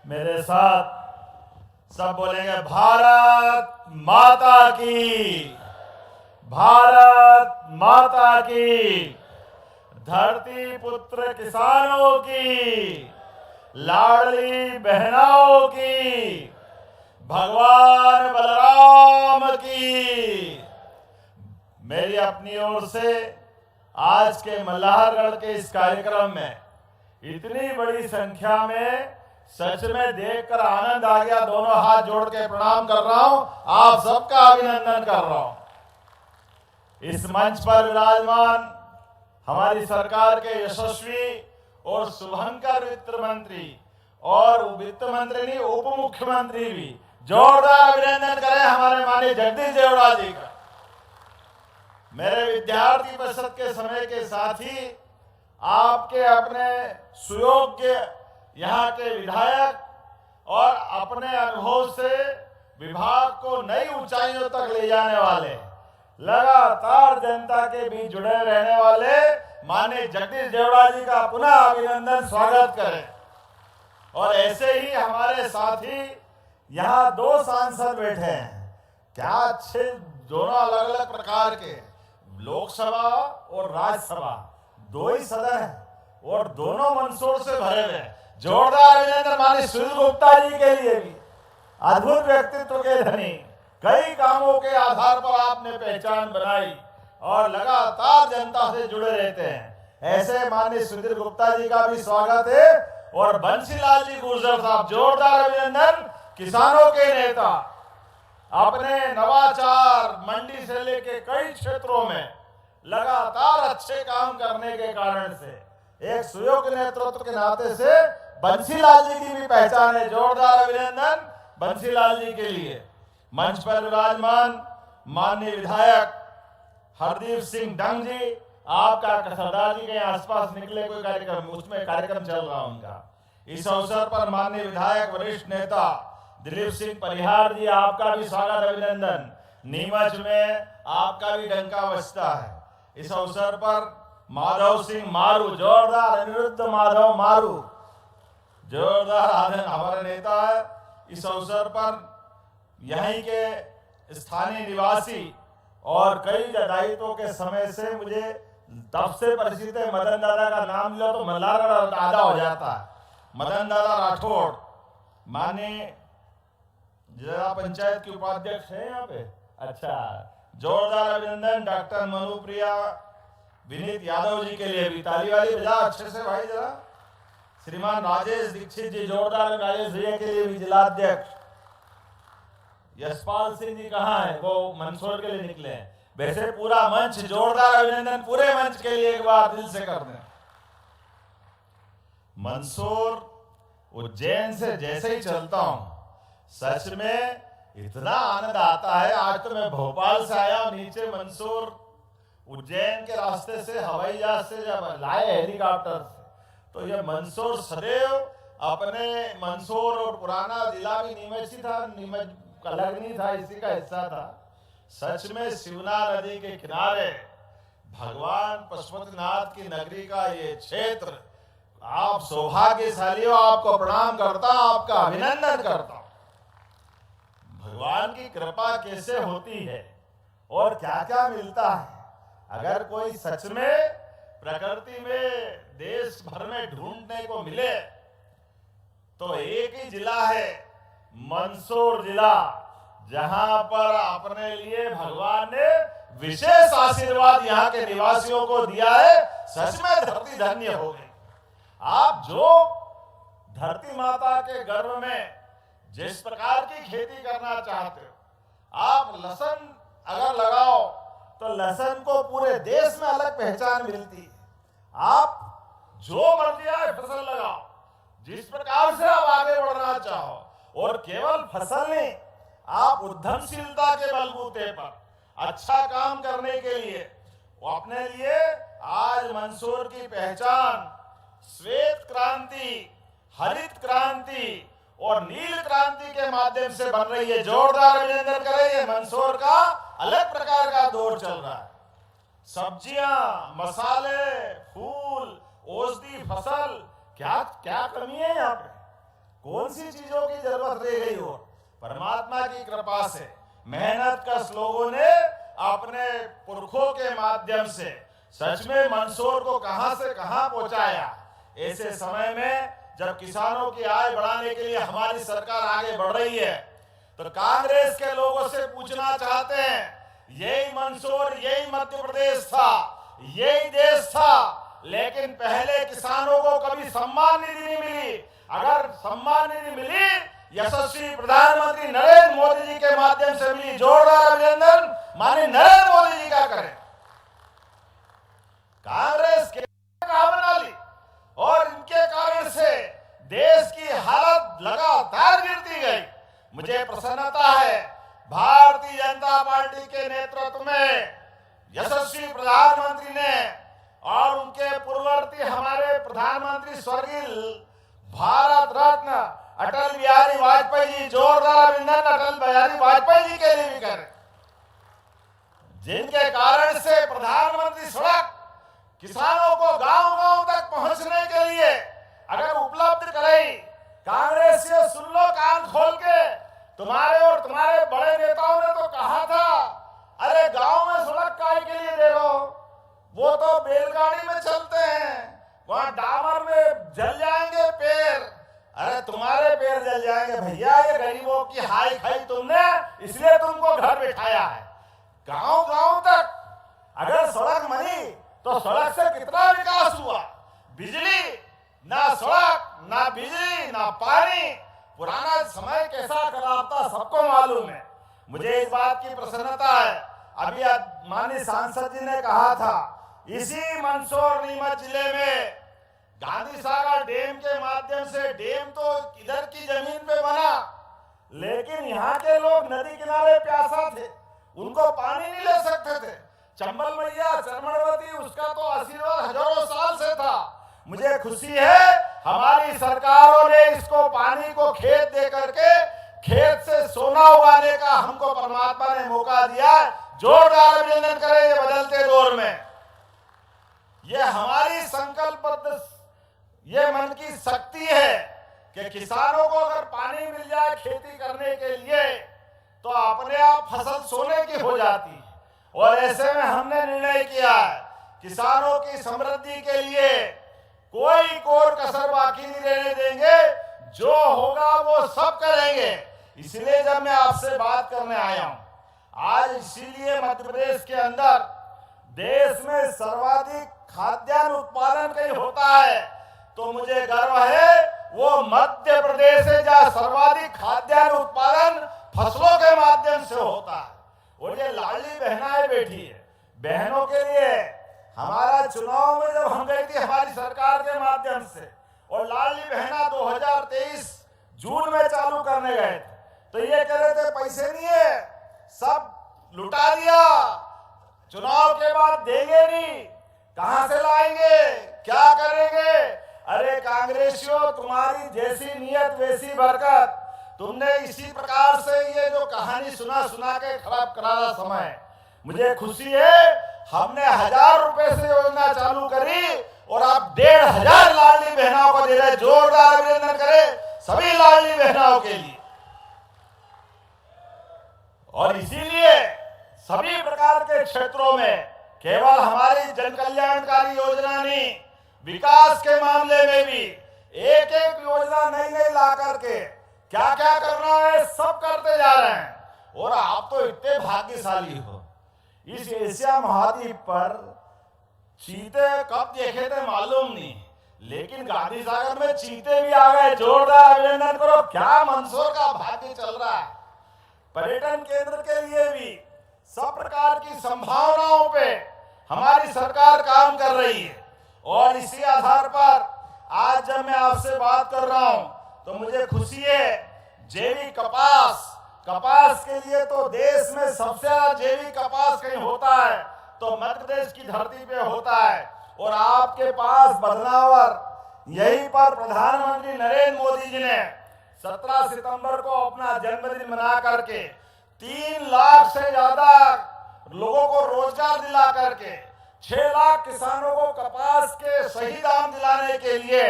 मेरे साथ सब बोलेंगे भारत माता की, भारत माता की। धरती पुत्र किसानों की, लाडली बहनों की, भगवान बलराम की। मेरी अपनी ओर से आज के मल्हारगढ़ के इस कार्यक्रम में इतनी बड़ी संख्या में सच में देखकर आनंद आ गया। दोनों हाथ जोड़ के प्रणाम कर रहा हूं, आप सबका अभिनंदन कर रहा हूं। इस मंच पर विराजमान हमारी सरकार के यशस्वी और शुभंकर वित्त मंत्री और वित्त मंत्री नहीं, उप मुख्यमंत्री भी, जोरदार अभिनंदन करें हमारे माननीय जगदीश देवड़ा जी का। मेरे विद्यार्थी परिषद के समय के साथी, आपके अपने सुयोग्य यहाँ के विधायक और अपने अनुभव से विभाग को नई ऊंचाइयों तक ले जाने वाले, लगातार जनता के बीच जुड़े रहने वाले माननीय जगदीश देवड़ा जी का पुनः अभिनंदन, स्वागत करें। और ऐसे ही हमारे साथी यहाँ दो सांसद बैठे हैं, क्या अच्छे, दोनों अलग अलग प्रकार के, लोकसभा और राज्यसभा, दो ही सदन है और दोनों मंदसौर से भरे हुए हैं। जोरदार अभिनंदन माननीय सुनील गुप्ता जी के लिए भी, अद्भुत व्यक्तित्व के धनी, कई कामों के आधार पर आपने पहचान बनाई और लगातार जनता से जुड़े रहते हैं। ऐसे माननीय सुनील गुप्ता जी का भी स्वागत है। और बंसीलाल जी गुर्जर साहब, जोरदार अभिनंदन, किसानों के नेता, अपने नवाचार मंडी से लेके कई क्षेत्रों में लगातार अच्छे काम करने के कारण से एक सुयोग्य नेतृत्व के नाते से बंसीलाल जी की भी पहचान है। जोरदार अभिनंदन बंसीलाल जी के लिए। मंच पर विराजमान माननीय विधायक हरदीप सिंह डंग जी, आपका सरदार जी के आसपास निकले कोई कार्यक्रम, उसमें कार्यक्रम चल रहा उनका। इस अवसर पर माननीय विधायक वरिष्ठ नेता दिलीप सिंह परिहार जी, आपका भी स्वागत अभिनंदन। नीमच में आपका भी डंका बजता है। इस अवसर पर माधव सिंह मारू, जोरदार, अनिरुद्ध माधव मारू, जोरदार आदरण हमारे नेता है। इस अवसर पर यहीं के स्थानीय निवासी और कई दायित्वों के समय से मुझे तब से परिचित है, मदन दादा का नाम लिया तो मल्हारगढ़ आधा हो जाता है। मदन दादा राठौड़ माननीय जिला पंचायत के उपाध्यक्ष है यहाँ पे, अच्छा, जोरदार अभिनंदन डॉक्टर मनुप्रिया विनीत यादव जी के लिए भी, ताली वाली बजा अच्छे से भाई जरा। श्रीमान राजेश दीक्षित जी, जोरदार, राजेश भैया के लिए भी जिलाध्यक्ष। यशपाल सिंह जी कहाँ है, वो मंदसौर के लिए निकले हैं। वैसे पूरा मंच, जोरदार अभिनंदन पूरे मंच के लिए एक बार दिल से कर दें। मंदसौर उज्जैन से जैसे ही चलता हूं, सच में इतना आनंद आता है। आज तो मैं भोपाल से आया हूं, नीचे मंदसौर उज्जैन के रास्ते से हवाई जहाज से जब लाए हेलीकॉप्टर से, तो ये मंदसौर सदैव अपने मंदसौर और पुराना जिला भी नीमच ही था, नीमच अलग नहीं था, इसी का हिस्सा था। सच में शिवना नदी के किनारे भगवान पशुपतिनाथ की नगरी का ये क्षेत्र, आप सौभाग्यशाली हो, आपको प्रणाम करता हूं, आपका अभिनंदन करता हूं। भगवान की कृपा कैसे होती है और क्या क्या मिलता है। अगर कोई सच में प्रकृति में देश भर में ढूंढने को मिले तो एक ही जिला है, मंदसौर जिला, जहां पर अपने लिए भगवान ने विशेष आशीर्वाद यहाँ के निवासियों को दिया है। सच में धरती धन्य हो गई। आप जो धरती माता के गर्भ में जिस प्रकार की खेती करना चाहते हो, आप लहसुन अगर लगाओ तो लहसुन को पूरे देश में अलग पहचान मिलती है। आप जो मर्जी आए फसल लगाओ, जिस प्रकार से आप आगे बढ़ना चाहो, और केवल फसल नहीं, आप उद्यमशीलता के बलबूते पर अच्छा काम करने के लिए वो अपने लिए आज मंदसौर की पहचान श्वेत क्रांति, हरित क्रांति और नील क्रांति के माध्यम से बन रही है। जोरदार अभिनंदन करें। ये मंदसौर का अलग प्रकार का दौर चल रहा है। सब्जियां, मसाले, फूल, औषधि फसल, क्या क्या कमी है यहाँ पे। कौन सी चीजों की जरूरत रह गई हो? परमात्मा की कृपा से मेहनत कश लोगों ने अपने पुरखों के माध्यम से सच में मंदसौर को कहां से कहां पहुंचाया। ऐसे समय में जब किसानों की आय बढ़ाने के लिए हमारी सरकार आगे बढ़ रही है, तो कांग्रेस के लोगों से पूछना चाहते हैं, यही मंदसौर, यही मध्य प्रदेश था, यही देश था, लेकिन पहले किसानों को कभी सम्मान निधि नहीं मिली। अगर सम्मान निधि मिली, यशस्वी प्रधानमंत्री नरेंद्र मोदी जी के माध्यम से मिली। जोरदार अभिनंदन माननीय नरेंद्र मोदी जी का करें। कांग्रेस के कहा बना ली और इनके कारण से देश की हालत लगातार गिरती गई। मुझे प्रसन्नता है भारतीय जनता पार्टी के नेतृत्व में यशस्वी प्रधानमंत्री ने और उनके पूर्ववर्ती हमारे प्रधानमंत्री स्वर्गीय भारत रत्न अटल बिहारी वाजपेयी जी, जोरदार अभिनंदन अटल बिहारी वाजपेयी जी के लिए भी करें, जिनके कारण से प्रधानमंत्री सड़क किसानों को गांव-गांव तक पहुंचने के लिए अगर उपलब्ध कराई। कांग्रेस से सुन लो कान खोल के, तुम्हारे और तुम्हारे बड़े नेताओं ने तो कहा था, अरे गांव में सड़क काहे के लिए दे रहे हो, वो तो बैलगाड़ी में चलते हैं, वहां डामर में जल जाएंगे पैर। अरे तुम्हारे पैर जल जाएंगे भैया, ये गरीबों की हाई खाई तुमने, इसलिए तुमको घर बिठाया है। गांव गांव तक अगर सड़क बनी तो सड़क से कितना विकास हुआ। बिजली ना, सड़क ना, बिजली ना, पानी। पुराना समय कैसा खराब था सबको मालूम है। मुझे इस बात की प्रसन्नता है, अभी माननीय सांसद जी ने कहा था, इसी मंदसौर नीमच जिले में गांधी सागर डैम के माध्यम से, डैम तो इधर की जमीन पे बना, लेकिन यहाँ के लोग नदी किनारे प्यासा थे, उनको पानी नहीं ले सकते थे। चंबल मैया चरमणवती, उसका तो आशीर्वाद हजारों साल से था। मुझे खुशी है हमारी सरकारों ने इसको पानी को खेत दे करके खेत से सोना उगाने का हमको परमात्मा ने मौका दिया। जोरदार अभिनंदन करें ये बदलते दौर में। ये हमारी संकल्पबद्ध, ये मन की शक्ति है कि किसानों को अगर पानी मिल जाए खेती करने के लिए तो अपने आप फसल सोने की हो जाती है। और ऐसे में हमने निर्णय किया है, किसानों की समृद्धि के लिए कोई कोर कसर बाकी नहीं रहने देंगे, जो होगा वो सब करेंगे। इसलिए जब मैं आपसे बात करने आया हूं आज, इसीलिए मध्य प्रदेश के अंदर देश में सर्वाधिक खाद्यान्न उत्पादन कहीं होता है तो मुझे गर्व है, वो मध्य प्रदेश है जहां सर्वाधिक खाद्यान्न उत्पादन फसलों के माध्यम से होता है। और ये लाडली बहनाएं बैठी है, बहनों के लिए हमारा चुनाव में जब हम गई थी हमारी सरकार के माध्यम से, और लाडली बहना 2023 जून में चालू करने गए थे, तो ये कह रहे थे पैसे नहीं है, सब लुटा दिया, चुनाव के बाद देंगे नहीं, कहां से लाएंगे, क्या करेंगे। अरे कांग्रेसियों, तुम्हारी जैसी नीयत वैसी बरकत। तुमने इसी प्रकार से ये जो कहानी सुना के खराब करा समय, मुझे खुशी है हमने 1000 रुपए से योजना चालू करी और आप 1500 लाडली बहनों को दे रहे। जोरदार अभिनंदन करें सभी लाडली बहनों के लिए। और इसीलिए सभी प्रकार के क्षेत्रों में केवल हमारी जन कल्याणकारी योजना नहीं, विकास के मामले में भी एक एक योजना नई नई ला करके क्या क्या करना है सब करते जा रहे हैं। और आप तो इतने भाग्यशाली हो, इस एशिया महाद्वीप पर चीते कब देखे थे मालूम नहीं, लेकिन गांधी सागर में चीते भी आ गए। जोरदार अभिनंदन करो, क्या मंदसौर का भाग्य चल रहा है। पर्यटन केंद्र के लिए भी सब प्रकार की संभावनाओं पे हमारी सरकार काम कर रही है। और इसी आधार पर आज जब मैं आपसे बात कर रहा हूं तो मुझे खुशी है, जैविक कपास के लिए तो देश में सबसे ज्यादा जैविक कपास कहीं होता है तो मध्य प्रदेश की धरती पे होता है। और आपके पास बदनावर, यहीं पर प्रधानमंत्री नरेंद्र मोदी जी ने 17 सितंबर को अपना जन्मदिन मना करके 3 लाख से ज्यादा लोगों को रोजगार दिला करके 6 लाख किसानों को कपास के सही दाम दिलाने के लिए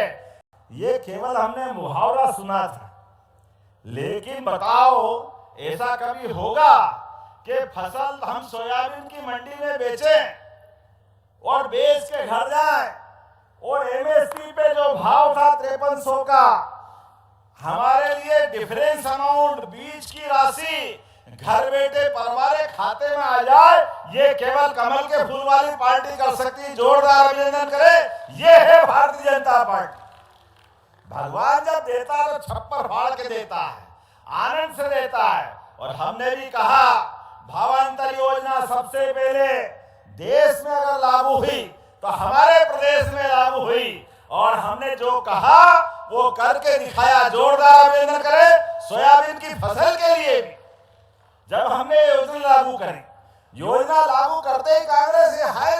ये केवल हमने मुहावरा सुना था। लेकिन बताओ, ऐसा कभी होगा कि फसल हम सोयाबीन की मंडी में बेचें और बेच के घर जाए और एमएसपी पे जो भाव था 5300 का, हमारे लिए डिफरेंस अमाउंट बीज की राशि घर बैठे परवारे खाते में आ जाए? ये केवल कमल के फूल वाली पार्टी कर सकती है। जोरदार अभिनंदन करें। ये है भारतीय जनता पार्टी। भगवान जब देता है तो छप्पर फाड़ के देता है, आनंद से देता है। और हमने भी कहा, भावांतर योजना सबसे पहले देश में अगर लागू हुई तो हमारे प्रदेश में लागू हुई, और हमने जो कहा वो करके दिखाया। जोरदार अभिनंदन करें। सोयाबीन की फसल के लिए भी जब हमने योजना लागू करी, योजना लागू करते ही कांग्रेस ये हाय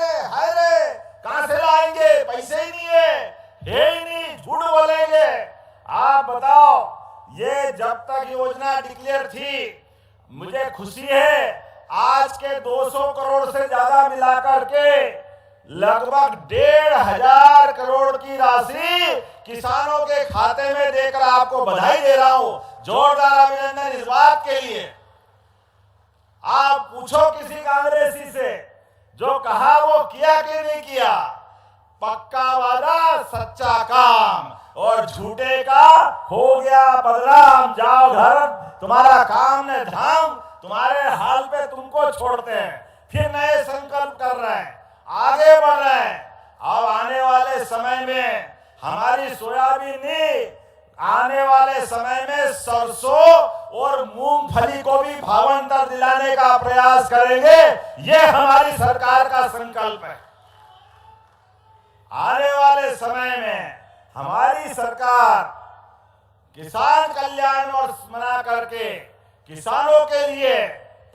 रे कहां से लाएंगे, पैसे ही नहीं है ही नहीं, झूठ बोलेंगे। आप बताओ, ये जब तक योजना डिक्लेयर थी, मुझे खुशी है आज के 200 करोड़ से ज्यादा मिलाकर के लगभग 1,500 करोड़ की राशि किसानों के खाते में देकर आपको बधाई दे रहा हूं। जोरदार अभिनंदन इस बात के लिए। आप पूछो किसी कांग्रेसी से, जो कहा वो किया कि नहीं किया? पक्का वादा सच्चा काम, और झूठे का हो गया बदनाम। जाओ घर, तुम्हारा काम न धाम, तुम्हारे हाल पे तुमको छोड़ते हैं। फिर नए संकल्प कर रहे हैं, आगे बढ़ रहे हैं। अब आने वाले समय में हमारी सोयाबीन नहीं, आने वाले समय में सरसों और मूंगफली को भी भावांतर दिलाने का प्रयास करेंगे। ये हमारी सरकार का संकल्प है। आने वाले समय में हमारी सरकार किसान कल्याण वर्ष मना करके किसानों के लिए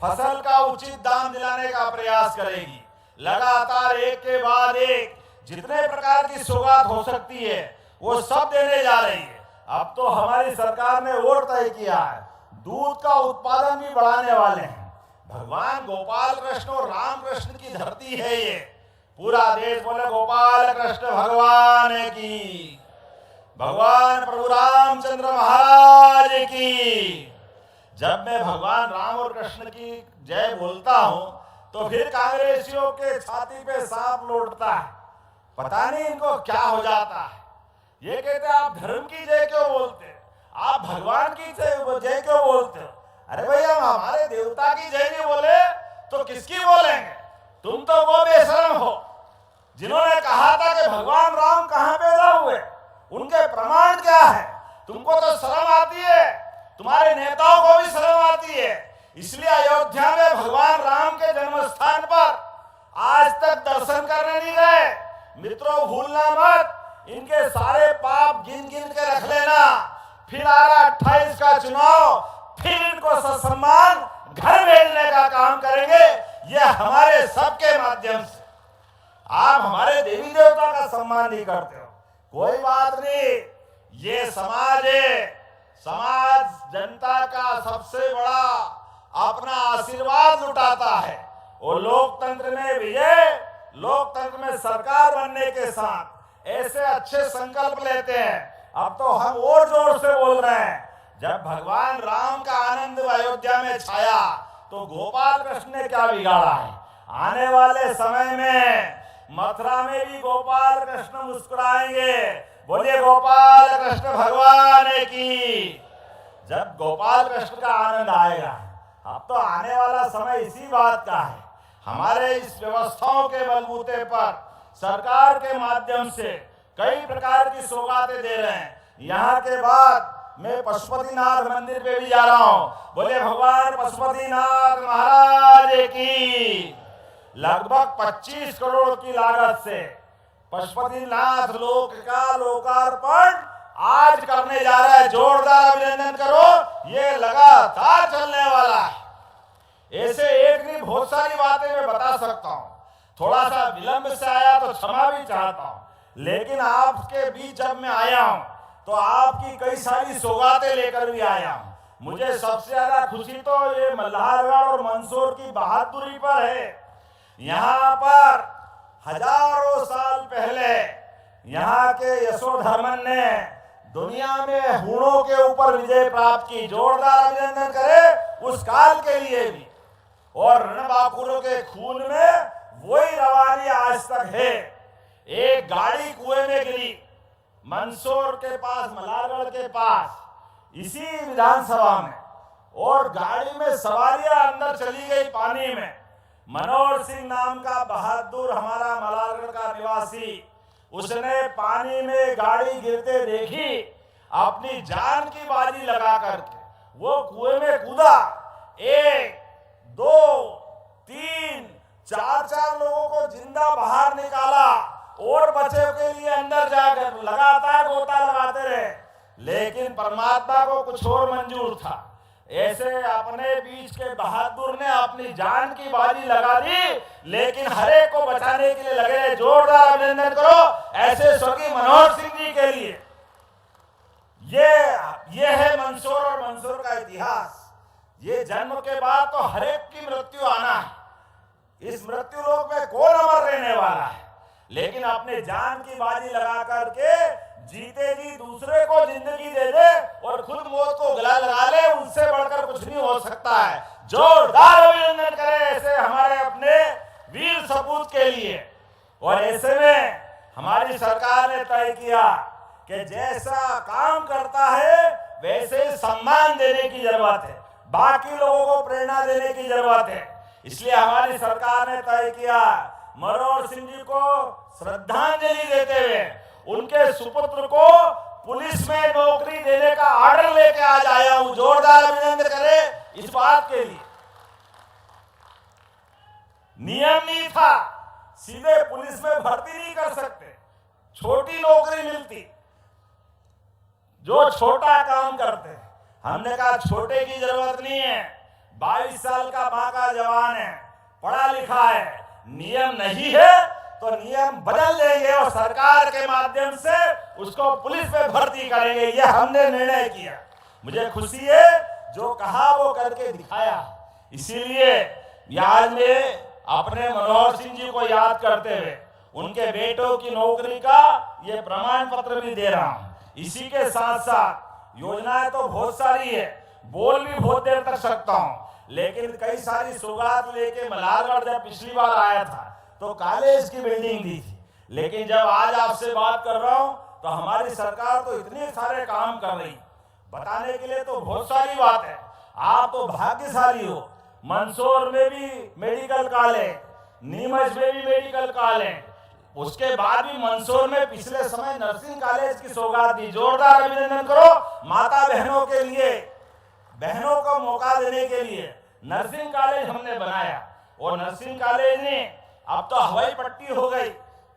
फसल का उचित दाम दिलाने का प्रयास करेगी। लगातार एक के बाद एक जितने प्रकार की सौगात हो सकती है वो सब देने जा रही है। अब तो हमारी सरकार ने वोट तय किया है, दूध का उत्पादन भी बढ़ाने वाले हैं। भगवान गोपाल कृष्ण और राम कृष्ण की धरती है ये। पूरा देश बोले गोपाल कृष्ण भगवान की, भगवान प्रभु रामचंद्र महाराज की। जब मैं भगवान राम और कृष्ण की जय बोलता हूं तो फिर कांग्रेसियों के छाती पे सांप लौटता है। पता नहीं इनको क्या हो जाता है। ये कहते हैं आप धर्म की जय क्यों बोलते, आप भगवान की जय क्यों बोलते हो? अरे भैया, हम हमारे देवता की जय नहीं बोले तो किसकी बोलेंगे? तुम तो वो बेशरम हो जिन्होंने कहा था कि भगवान राम कहां पैदा हुए, उनके प्रमाण क्या है? तुमको तो शर्म आती है, तुम्हारे नेताओं को भी शर्म आती है। इसलिए अयोध्या में भगवान राम के जन्म स्थान पर आज तक दर्शन करने नहीं गए। मित्रों, भूलना मत, इनके सारे पाप गिन गिन के रख लेना। फिर आ रहा 28 का चुनाव, फिर इनको ससम्मान घर भेजने का काम करेंगे। ये हमारे सबके माध्यम से। आप हमारे देवी देवता का सम्मान नहीं करते हो, कोई बात नहीं, ये समाज है। समाज जनता का सबसे बड़ा अपना आशीर्वाद लुटाता है। और लोकतंत्र में विजय, लोकतंत्र में सरकार बनने के साथ ऐसे अच्छे संकल्प लेते हैं। अब तो हम और जोर से बोल रहे हैं। जब भगवान राम का आनंद अयोध्या में छाया तो गोपाल कृष्ण ने क्या बिगाड़ा है? आने वाले समय में मथुरा में भी गोपाल कृष्ण मुस्कुराएंगे। बोलिए गोपाल कृष्ण भगवान की। जब गोपाल कृष्ण का आनंद आएगा, अब तो आने वाला समय इसी बात का है। हमारे इस व्यवस्थाओं के बलबूते पर सरकार के माध्यम से कई प्रकार की सौगातें दे रहे हैं। यहाँ के बाद मैं पशुपतिनाथ मंदिर पे भी जा रहा हूँ। बोले भगवान पशुपतिनाथ महाराज की। लगभग 25 करोड़ की लागत से पशुपतिनाथ लोक का लोकार्पण आज करने जा रहा है। जोरदार अभिनंदन करो, ये लगातार चलने वाला है। ऐसे एक नहीं, बहुत सारी बातें मैं बता सकता हूँ। थोड़ा सा विलंब से आया तो क्षमा भी चाहता हूँ, लेकिन आपके बीच जब मैं आया हूँ तो आपकी कई सारी सौगातें लेकर भी आया हूँ। मुझे सबसे ज्यादा खुशी तो ये मल्हारगढ़ और मंदसौर की बहादुरी पर है। यहाँ पर हजारों साल पहले यहाँ के यशोधर्मन ने दुनिया में हूणों के ऊपर विजय प्राप्त की। जोरदार अभिनंदन करें उस काल के लिए भी। और रणबांकुरों के खून में वही रवानी आज तक है। एक गाड़ी कुएं में गिरी मंदसौर के पास, मलारगढ़ के पास, इसी विधानसभा में, और गाड़ी में सवारियां अंदर चली गई पानी में। मनोहर सिंह नाम का बहादुर हमारा मलारगढ़ का निवासी, उसने पानी में गाड़ी गिरते देखी, अपनी जान की बाजी लगा करके वो कुएं में कूदा। 1, 2, 3, 4 लोगों को जिंदा बाहर निकाला और बचाव के लिए अंदर जाकर लगातार गोता लगाते रहे, लेकिन परमात्मा को कुछ और मंजूर था। ऐसे अपने बीच के बहादुर ने अपनी जान की बाजी लगा दी, लेकिन हर एक को बचाने के लिए लगे। जोरदार अभिनंदन करो ऐसे स्वर्गीय मनोहर सिंह जी के लिए। ये है मंदसौर और मंदसौर का इतिहास। ये जन्म के बाद तो हर एक की मृत्यु आना है। इस मृत्यु लोक में कौन अमर रहने वाला है, लेकिन अपने जान की बाजी लगा करके जीते जी दूसरे को जिंदगी दे दे और खुद मौत को गला लगा ले, उससे बढ़कर कुछ नहीं हो सकता है। जोरदार अभिनंदन करें ऐसे हमारे अपने वीर सपूत के लिए। और ऐसे में हमारी सरकार ने तय किया कि जैसा काम करता है वैसे सम्मान देने की जरूरत है, बाकी लोगों को प्रेरणा देने की जरूरत है। इसलिए हमारी सरकार ने तय किया मनोहर सिंह जी को श्रद्धांजलि देते हुए उनके सुपुत्र को पुलिस में नौकरी देने का ऑर्डर लेके आज आया हूं। जोरदार अभिनंदन करें इस बात के लिए। नियम नहीं था, सीधे पुलिस में भर्ती नहीं कर सकते, छोटी नौकरी मिलती जो छोटा काम करते हैं। हमने कहा छोटे की जरूरत नहीं है, 22 साल का बांका जवान है, पढ़ा लिखा है, नियम नहीं है तो नियम बदल देंगे और सरकार के माध्यम से उसको पुलिस में भर्ती करेंगे। ये हमने निर्णय किया। मुझे खुशी है जो कहा वो करके दिखाया। इसीलिए आज में अपने मनोहर सिंह जी को याद करते हुए उनके बेटों की नौकरी का ये प्रमाण पत्र भी दे रहा हूं। इसी के साथ साथ योजनाएं तो बहुत सारी है, बोल भी बहुत देर तक सकता हूं, लेकिन कई सारी सौगात लेके मलारगढ़ जब पिछली बार आया था तो कॉलेज की बिल्डिंग दी थी, लेकिन जब आज आपसे बात कर रहा हूं तो हमारी सरकार तो इतने सारे काम कर रही, बताने के लिए तो बहुत सारी बात है। आप तो भाग्यशाली हो, मंदसौर में भी मेडिकल कॉलेज, नीमच में भी मेडिकल कॉलेज, उसके बाद भी मंदसौर में पिछले समय नर्सिंग कॉलेज की सौगात दी। जोरदार अभिनंदन करो माता बहनों के लिए, बहनों को मौका देने के लिए नर्सिंग कॉलेज हमने बनाया। और नर्सिंग कॉलेज ने अब तो हवाई पट्टी हो गई,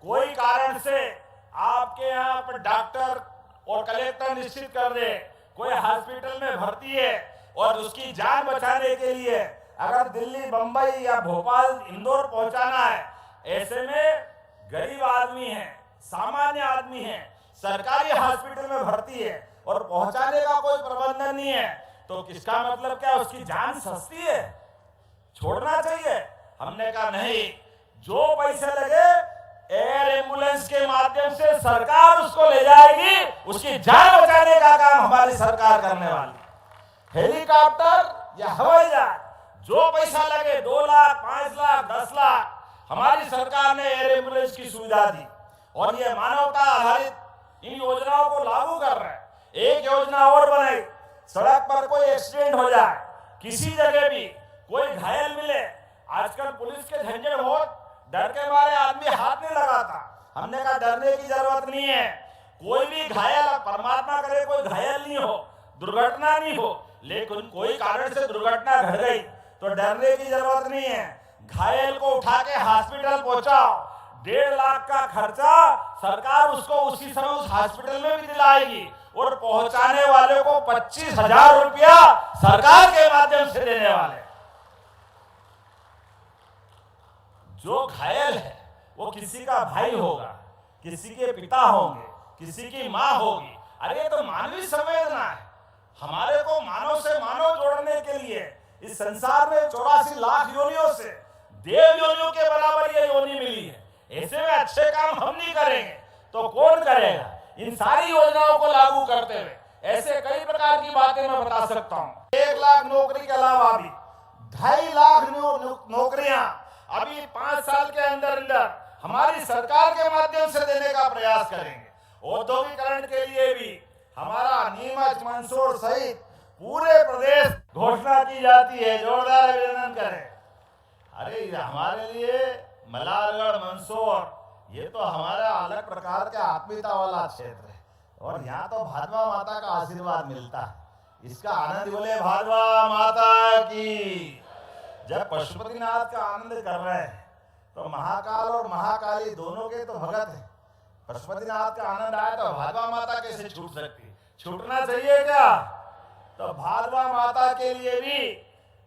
कोई कारण से आपके यहाँ पर डॉक्टर और कलेक्टर निश्चित कर दे कोई हॉस्पिटल में भर्ती है और उसकी जान बचाने के लिए अगर दिल्ली, बंबई या भोपाल, इंदौर पहुंचाना है, ऐसे में गरीब आदमी है, सामान्य आदमी है, सरकारी हॉस्पिटल में भर्ती है और पहुंचाने का कोई प्रबंधन नहीं है, तो किसका मतलब क्या उसकी जान सस्ती है, छोड़ना चाहिए। हमने कहा नहीं, जो पैसे लगे एयर एम्बुलेंस के माध्यम से सरकार उसको ले जाएगी, उसकी जान बचाने का काम हमारी सरकार करने वाली। हेलीकॉप्टर या हवाई जहाज, जो पैसा लगे 2 लाख, 5 लाख, 10 लाख, हमारी सरकार ने एयर एम्बुलेंस की सुविधा दी और ये मानवता आधारित इन योजनाओं को लागू कर रहे हैं। एक योजना और बनाई, सड़क पर कोई एक्सीडेंट हो जाए, किसी जगह भी कोई घायल मिले, आजकल पुलिस के झंझट बहुत, डर के मारे आदमी हाथ नहीं लगाता। हमने कहा डरने की जरूरत नहीं है, कोई भी घायल, परमात्मा करे कोई घायल नहीं हो, दुर्घटना नहीं हो, लेकिन कोई कारण से दुर्घटना घट गई तो डरने की जरूरत नहीं है। घायल को उठा के हॉस्पिटल पहुंचाओ, 1.5 लाख का खर्चा सरकार उसको उसी समय उस हॉस्पिटल में भी दिलाएगी और पहुंचाने वाले को 25,000 रुपया सरकार के माध्यम से देने वाले। जो घायल है वो किसी का भाई होगा, किसी के पिता होंगे, किसी की माँ होगी। अरे ये तो मानवीय संवेदना है। हमारे को मानव से मानव जोड़ने के लिए इस संसार में 84 लाख योनियों से देव योनियों के बराबर ये योनि मिली है। ऐसे में अच्छे काम हम नहीं करेंगे तो कौन करेगा? इन सारी योजनाओं को लागू करते हुए ऐसे कई प्रकार की बातें मैं बता सकता हूं। 1 लाख नौकरी के अलावा भी 2.5 लाख नौकरियां अभी 5 साल के अंदर हमारी सरकार के माध्यम से देने का प्रयास करेंगे। औद्योगिकरण के लिए भी हमारा नीमच, मंदसौर सहित पूरे प्रदेश घोषणा की जाती है। जोरदार अभिनंदन करें। अरे हमारे लिए मल्हारगढ़, मंदसौर ये तो हमारा अलग प्रकार का आत्मीयता वाला क्षेत्र है और यहाँ तो भादवा माता का आशीर्वाद मिलता है। इसका आनंद बोले भादवा माता की। जब पशुपतिनाथ का आनंद कर रहे हैं तो महाकाल और महाकाली दोनों के तो भगत है। पशुपतिनाथ का आनंद आया तो भादवा माता कैसे छूट सकती है? छूटना चाहिए क्या? तो भादवा माता के लिए भी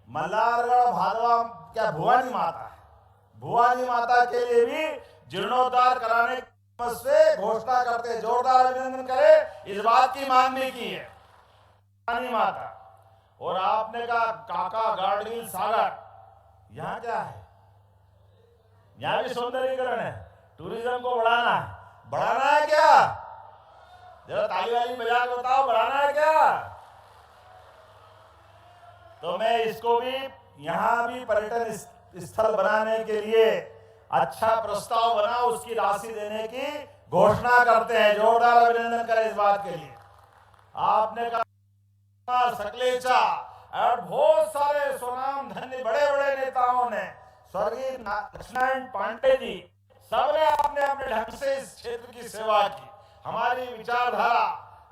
मल्हारगढ़ भादवा क्या भुवानी माता है, भुवानी माता के लिए भी जीर्णोद्धार कराने से घोषणा करते। जोरदार अभिनंदन करें। इस बात की मांग भी की है भुवानी माता। और आपने कहा काका गार्डगिल सागर, यहाँ क्या है? यहाँ भी सौंदर्यीकरण है, टूरिज्म को बढ़ाना है। बढ़ाना है क्या? जरा ताली वाली बजा के बताओ, बढ़ाना है क्या? तो मैं इसको भी यहाँ भी पर्यटन स्थल बनाने के लिए अच्छा प्रस्ताव बना, उसकी राशि देने की घोषणा करते हैं। जोरदार अभिनंदन करें इस बात के लिए। आपने कहा सकलेचा और बहुत सारे सुनाम धन्य बड़े बड़े नेताओं ने, स्वर्गीय लक्ष्मण पांडे जी, सबने अपने अपने ढंग से इस क्षेत्र की सेवा की। हमारी विचारधारा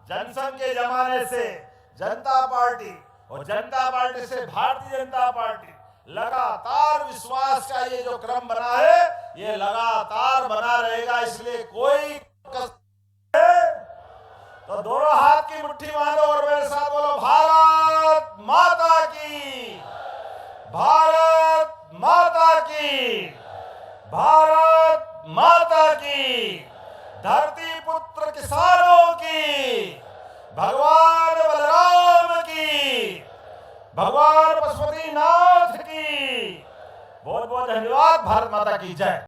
जनसंघ के जमाने से जनता पार्टी और जनता पार्टी से भारतीय जनता पार्टी लगातार विश्वास का ये जो क्रम बना है ये लगातार बना रहेगा। इसलिए कोई तो दोनों हाथ की मुट्ठी बांधो और मेरे साथ बोलो भारत माता की, भारत माता की, भारत माता की। धरती पुत्र किसानों की, भगवान बलराम की, भगवान पशुपतिनाथ की बहुत बहुत धन्यवाद। भारत माता की जय।